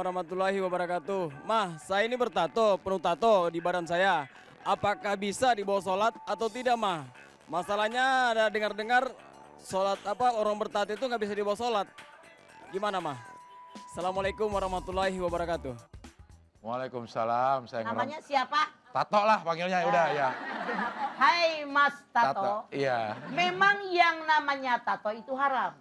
warahmatullahi wabarakatuh. Mah, saya ini bertato, penuh tato di badan saya. Apakah bisa dibawa sholat atau tidak, Mah? Masalahnya ada dengar-dengar sholat orang bertato itu nggak bisa dibawa sholat. Gimana, Mah? Assalamualaikum warahmatullahi wabarakatuh. Waalaikumsalam. Saya Namanya siapa? Tato lah panggilnya, udah ya. Hai Mas Tato. Iya. Memang yang namanya tato itu haram.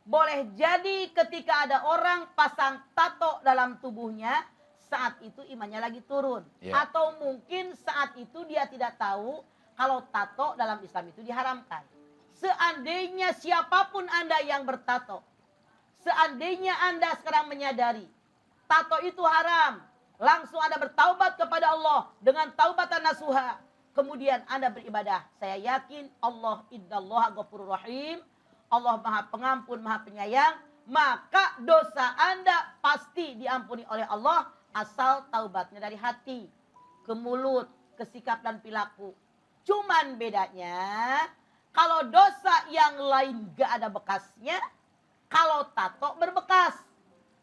Boleh jadi ketika ada orang pasang tato dalam tubuhnya, saat itu imannya lagi turun. Iya. Atau mungkin saat itu dia tidak tahu kalau tato dalam Islam itu diharamkan. Seandainya siapapun Anda yang bertato, seandainya Anda sekarang menyadari tato itu haram, langsung Anda bertaubat kepada Allah dengan taubatan nasuha. Kemudian Anda beribadah. Saya yakin Allah innallaha ghafurur rahim. Allah maha pengampun, maha penyayang. Maka dosa Anda pasti diampuni oleh Allah. Asal taubatnya dari hati, ke mulut, ke sikap dan perilaku. Cuman bedanya, kalau dosa yang lain gak ada bekasnya, kalau tato berbekas.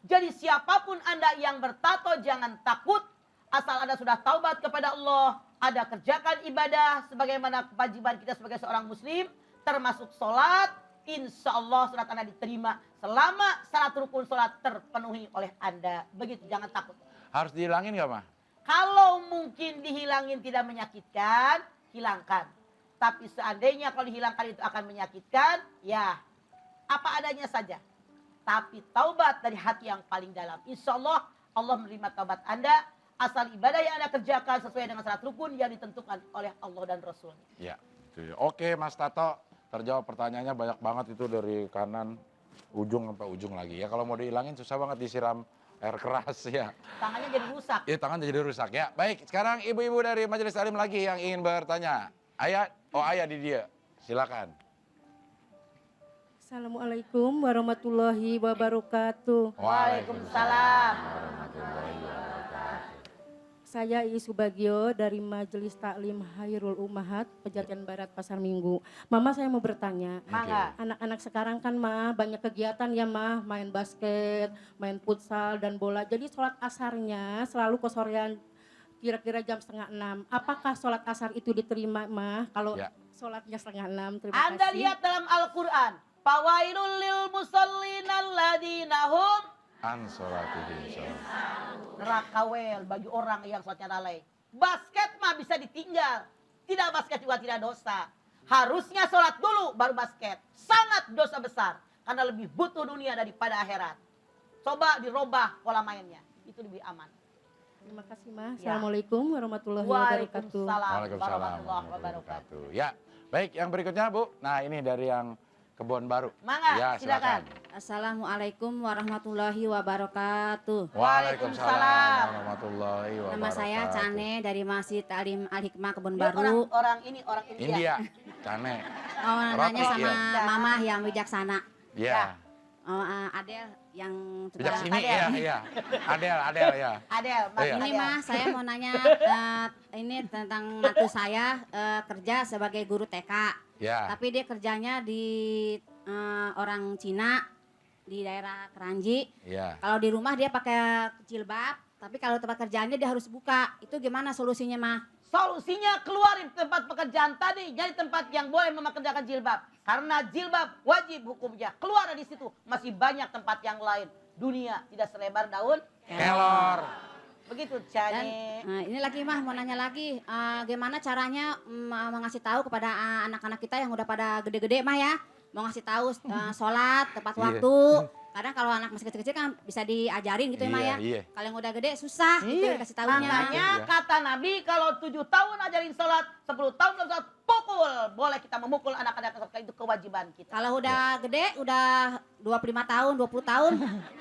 Jadi siapapun Anda yang bertato jangan takut. Asal Anda sudah taubat kepada Allah. Ada kerjakan ibadah sebagaimana kewajiban kita sebagai seorang muslim. Termasuk sholat. Insya Allah sholat Anda diterima. Selama syarat rukun sholat terpenuhi oleh Anda. Begitu, jangan takut. Harus dihilangin gak, Mah? Kalau mungkin dihilangin tidak menyakitkan, hilangkan. Tapi seandainya kalau dihilangkan itu akan menyakitkan, ya apa adanya saja. Tapi taubat dari hati yang paling dalam. Insya Allah, Allah menerima taubat Anda. Asal ibadah yang Anda kerjakan sesuai dengan syarat rukun yang ditentukan oleh Allah dan Rasul. Ya. Oke, Mas Tato. Terjawab pertanyaannya banyak banget itu dari kanan ujung sampai ujung lagi. Ya kalau mau dihilangin susah banget disiram air keras ya. Tangannya jadi rusak. Iya, tangan jadi rusak ya. Baik, sekarang ibu-ibu dari Majelis Taklim lagi yang ingin bertanya. Ayah di dia. Silakan. Assalamualaikum warahmatullahi wabarakatuh. Waalaikumsalam. Saya Iis Subagio dari Majelis Taklim Hairul Ummahat, Pejaten Barat, Pasar Minggu. Mama, saya mau bertanya. Mangga. Anak-anak sekarang kan, Ma, banyak kegiatan ya, Ma. Main basket, main futsal, dan bola. Jadi sholat asarnya selalu ke sorean, kira-kira jam 5:30. Apakah sholat asar itu diterima, Ma? Kalau sholatnya 5:30, terima kasih. Anda lihat dalam Al-Quran. Fawailul lil musallin alladzina hum An sholatihim. nerakawel bagi orang yang sholatnya lalai. Basket mah bisa ditinggal. Tidak basket juga tidak dosa. Harusnya sholat dulu baru basket. Sangat dosa besar. Karena lebih butuh dunia daripada akhirat. Coba dirubah pola mainnya. Itu lebih aman. Terima kasih, Ma. Assalamualaikum warahmatullahi wabarakatuh. Waalaikumsalam warahmatullahi wabarakatuh. Ya, baik yang berikutnya Bu. Nah ini dari yang Kebon Baru. Mangga, Ya, silakan. Assalamualaikum warahmatullahi wabarakatuh. Waalaikumsalam warahmatullahi wabarakatuh. Nama saya Cane dari Masjid Taklim Al-Hikmah Kebon Dia Baru. orang India. India, Cane. Mau nanya Roti, sama ya. Mama yang bijaksana. Ya. Adel yang Bijak suka. sini ya, iya. Adel ya. Adel, Mas Iya. Ini Adel. Mas, saya mau nanya ini tentang mantu saya kerja sebagai guru TK. Ya. Tapi dia kerjanya di orang Cina di daerah Keranji. Ya. Kalau di rumah dia pakai jilbab, tapi kalau tempat kerjaannya dia harus buka. Itu gimana solusinya, Mah? Solusinya keluarin tempat pekerjaan tadi jadi tempat yang boleh mekerjakan jilbab. Karena jilbab wajib hukumnya. Keluar dari situ. Masih banyak tempat yang lain. Dunia tidak selebar daun Kelor. Begitu, Dan Cane. ini lagi Mah mau nanya lagi, gimana caranya mengasih tahu kepada anak-anak kita yang udah pada gede-gede Mah ya, mau ngasih tahu sholat tepat Iya. waktu. Kadang kalau anak masih kecil-kecil kan bisa diajarin gitu ya Mah ya. Iya. Kalau yang udah gede susah gitu dikasih tahunya. Makanya Iya. kata Nabi kalau 7 tahun ajarin sholat, 10 tahun belum sholat, pukul. Boleh kita memukul anak-anak sholat, itu kewajiban kita. Kalau udah gede, udah 25 tahun, 20 tahun,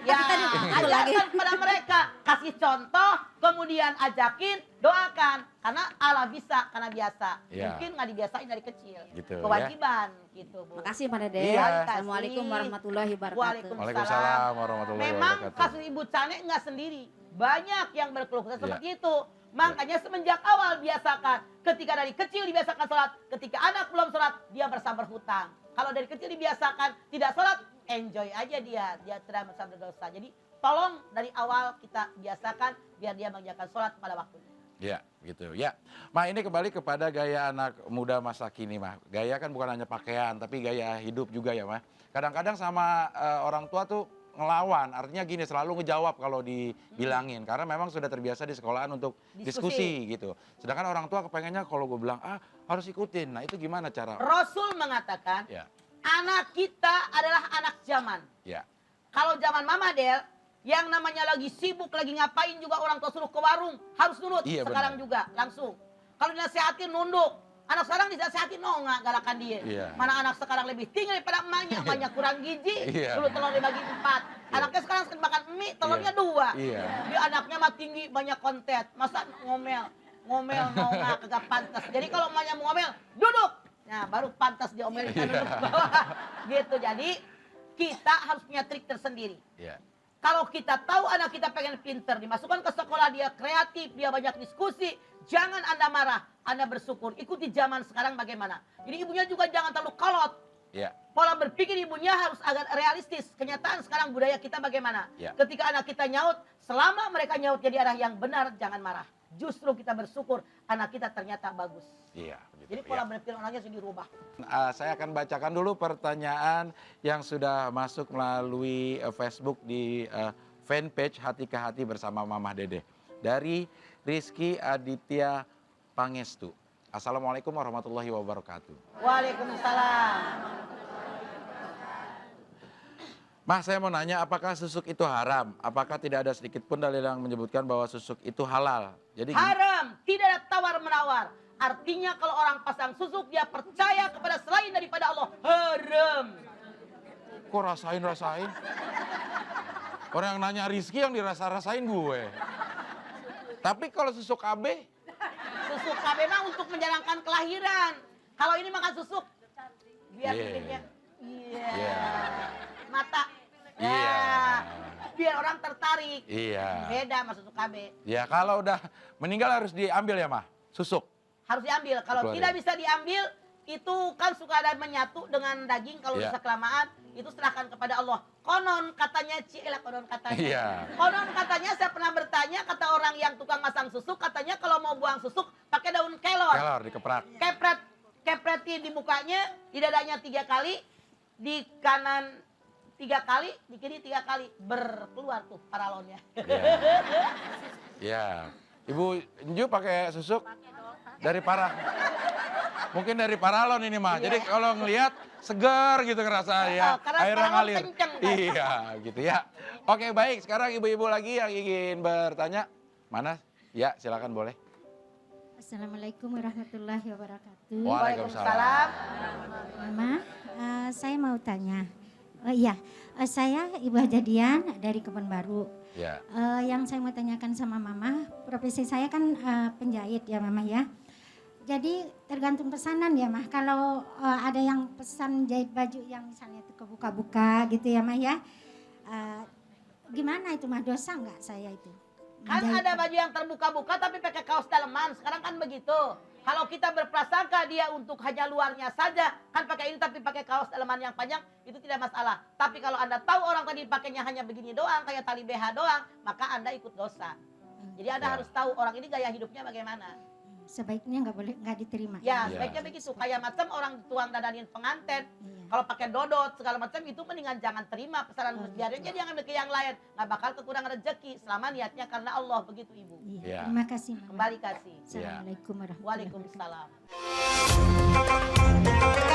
Ya, kita dipukul lagi. ajarkan kepada mereka. Kasih contoh, kemudian ajakin, doakan. Karena Allah bisa, karena biasa. Ya. Mungkin nggak dibiasain dari kecil. Gitu, ya. Kewajiban, gitu Bu. Makasih Pak Dede. Iya. Assalamualaikum warahmatullahi wabarakatuh. Waalaikumsalam warahmatullahi Memang wabarakatuh. kasus Ibu Cane nggak sendiri. Banyak yang berkeluh kesah seperti Iya. itu. Makanya semenjak awal biasakan. Ketika dari kecil dibiasakan sholat. Ketika anak belum sholat, dia bersabar hutang. Kalau dari kecil dibiasakan tidak sholat, enjoy aja dia. Dia tidak bersabar dosa. Jadi tolong dari awal kita biasakan biar dia mengerjakan sholat pada waktunya. Ya, gitu ya. Ma, ini kembali kepada gaya anak muda masa kini, mah. Gaya kan bukan hanya pakaian, tapi gaya hidup juga ya, mah. Kadang-kadang sama orang tua tuh ngelawan, artinya gini, selalu ngejawab kalau dibilangin. Karena memang sudah terbiasa di sekolahan untuk diskusi gitu. Sedangkan orang tua kepengennya kalau gue bilang, harus ikutin. Nah itu gimana cara? Rasul mengatakan, Ya, anak kita adalah anak zaman. ya, Kalau zaman Mama Del, yang namanya lagi sibuk, lagi ngapain juga orang tua suruh ke warung, harus nurut. Iya, Sekarang benar. juga, langsung. Kalau dinasihatin nunduk. Anak sekarang dinasihatin, nggak galakan dia. Iya. Mana anak sekarang lebih tinggi daripada emaknya, emaknya kurang gizi, Iya. dulu telur dibagi 4. Anaknya sekarang makan mie, telurnya 2. Iya. Dia anaknya mah tinggi, banyak konten. Masa ngomel, nongak, kagak pantas. Jadi kalau emaknya mau ngomel, duduk. Nah, baru pantas diomelin, Iya. duduk ke bawah. Gitu, jadi kita harus punya trik tersendiri. ya. Kalau kita tahu anak kita pengen pinter, dimasukkan ke sekolah, dia kreatif, dia banyak diskusi, jangan Anda marah, Anda bersyukur. Ikuti zaman sekarang bagaimana. Jadi ibunya juga jangan terlalu kolot. Ya, Pola berpikir ibunya harus agak realistis. Kenyataan sekarang budaya kita bagaimana. Ya. Ketika anak kita nyaut, selama mereka nyaut jadi arah yang benar, jangan marah. Justru kita bersyukur anak kita ternyata bagus. iya. Gitu, Jadi ya. pola berpikir anaknya sudah dirubah. Saya akan bacakan dulu pertanyaan yang sudah masuk melalui Facebook di fanpage Hati ke Hati bersama Mamah Dede. Dari Rizky Aditya Pangestu. Assalamualaikum warahmatullahi wabarakatuh. Waalaikumsalam. Mas, saya mau nanya, apakah susuk itu haram? Apakah tidak ada sedikit pun dalil yang menyebutkan bahwa susuk itu halal? Jadi Haram, tidak ada tawar-menawar. Artinya kalau orang pasang susuk, dia percaya kepada selain daripada Allah. Haram. kok rasain? Orang yang nanya Rizky yang dirasa-rasain gue. Tapi kalau susuk KB, Susuk KB mah untuk menjalankan kelahiran. Kalau ini makan susuk, biar Iya. bibirnya, iya, Iya. mata, Iya. ya, biar orang tertarik. iya. Beda sama susuk KB. Ya kalau udah meninggal harus diambil ya, Mah? Susuk. Harus diambil. Kalau Keluarin. tidak bisa diambil, itu kan suka ada menyatu dengan daging. Kalau Iya. bisa kelamaan, itu serahkan kepada Allah. Konon katanya, konon katanya. Iya. Konon katanya, saya pernah bertanya, kata orang yang tukang masang susuk, katanya kalau mau buang susuk, pakai daun kelor. Kelor dikeprak. Kepretin di mukanya, di dadanya 3 kali, di kanan 3 kali, di kiri 3 kali. Berkeluar tuh paralonnya. Ya. Ibu Nju pakai susuk dari parah. Mungkin dari paralon ini, Mah. Iya. Jadi kalau ngelihat segar gitu ngerasa ya, karena airnya paralon ngalir. kenceng, kan? Iya, gitu ya. Oke, baik. Sekarang ibu-ibu lagi yang ingin bertanya. Mana? Ya, silakan boleh. Assalamualaikum warahmatullahi wabarakatuh. Waalaikumsalam. Mama, saya mau tanya. Iya, saya Ibu Hajadian dari Kebon Baru. Ya. Yang saya mau tanyakan sama Mama, profesi saya kan penjahit ya Mama ya. Jadi tergantung pesanan ya Mah. Kalau ada yang pesan jahit baju yang misalnya itu kebuka-buka gitu ya Mah ya. Gimana itu Mah, dosa nggak saya itu? Kan Menjahit- ada baju yang terbuka-buka tapi pakai kaos daleman. Sekarang kan begitu. Kalau kita berprasangka dia untuk hanya luarnya saja, kan pakai ini tapi pakai kaos daleman yang panjang, itu tidak masalah. Tapi kalau Anda tahu orang tadi pakainya hanya begini doang, kayak tali BH doang, maka Anda ikut dosa. Jadi Anda Ya. harus tahu orang ini gaya hidupnya bagaimana. Sebaiknya nggak diterima. Ya, Ya. sebaiknya begitu. Kayak macam orang tuang dadanin pengantin, Iya. kalau pakai dodot segala macam itu mendingan jangan terima pesanan Oh, biarin aja dia ngambil ke yang lain. Nggak bakal kekurangan rezeki selama niatnya karena Allah, begitu Ibu. Iya. Ya. Terima kasih Mama. Kembali kasih. Assalamualaikum warahmatullahi wabarakatuh. Waalaikumsalam.